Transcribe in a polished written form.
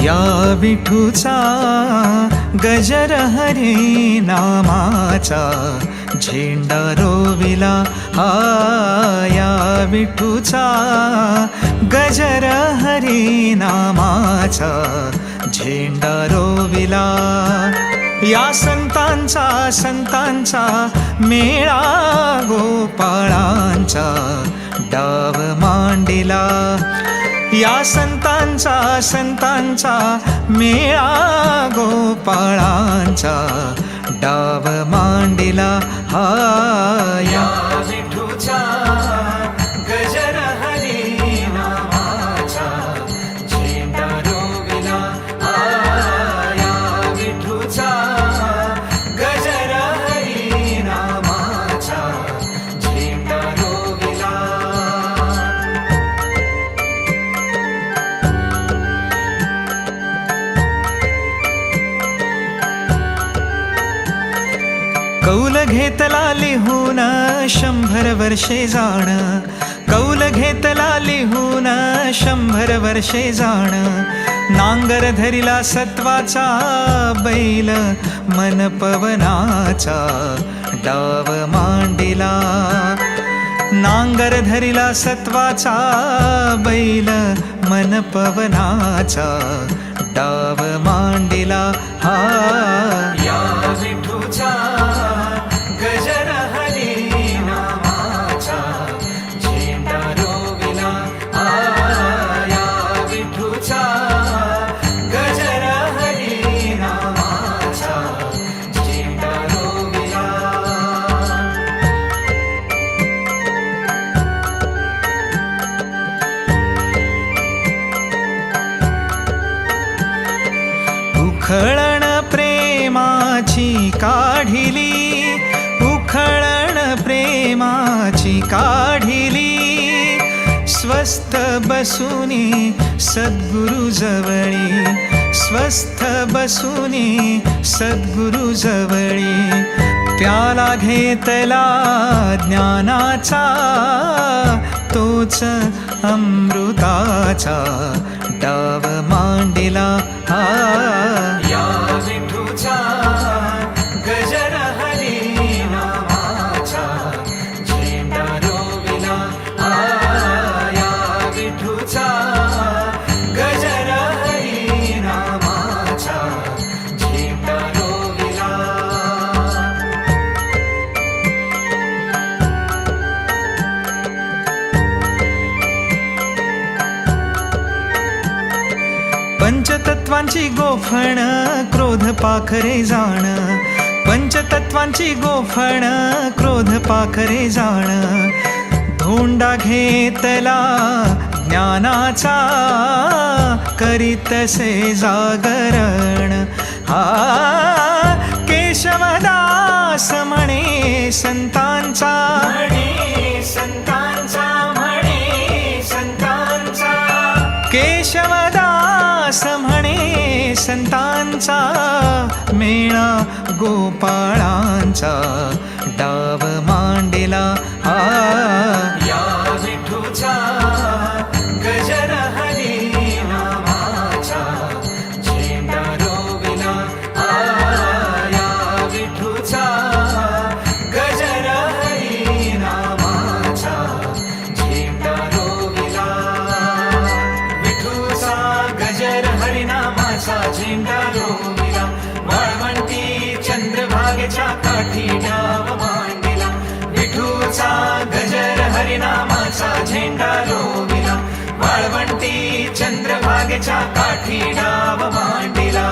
या विठूचा गजर हरी नामाचा झेंडा रोविला या विठूचा गजर हरी नामाचा झेंडा रोविला या संतांचा मेळा गोपाळांचा डाव मांडिला या संतांचा मेळा गोपाळांचा डाव मांडिला या विठूचा गजर हरी नामाचा झेंडा रोविला या विठूचा गजर हरी नामाचा झेंडा रोविला कौल घेतला लिहून 100 वर्षे जाण कौल घेतला लिहून 100 वर्षे जाण नांगर धरिला सत्वाचा बैल मन पवनाचा डाव मांडिला नांगर धरिला सत्वाचा बैल मन पवनाचा डाव मांडिला या विठूचा गजर हरी नामाचा झेंडा रोविला या विठूचा गजर हरी नामाचा झेंडा रोविला उखळण प्रेमाची काढिली उखळण प्रेमाची काढिली स्वस्थ बसुनी सद्गुरु जवळी स्वस्थ बसुनी सद्गुरु जवळी त्याला घेतला ज्ञानाचा तोच अमृताचा डाव मांडिला या विठूचा गजर हरी नामाचा झेंडा रोविला या विठूचा गजर हरी नामाचा झेंडा रोविला पंचतत्वांची गोफण क्रोध पाखरे जाण पंचतत्वांची गोफण क्रोध पाखरे जाण धोंडा घेतला ज्ञानाचा करीतसे जागरण केशवदास म्हणे संतांचा केशवदास म्हणे संतांचा मेळा गोपाळांचा डाव मांडिला या विठूचा गजर हरी नामाचा झेंडा रोविला या विठूचा गजर हरी नामाचा झेंडा रोविला विठूचा गजर हरिनामाचा झेंडा रोविला वाळवंटी चंद्रभागेच्या काठी डाव मांडिला विठूचा गजर हरिनामाचा झेंडा रोविला वाळवंटी चंद्रभागेच्या काठी डाव मांडिला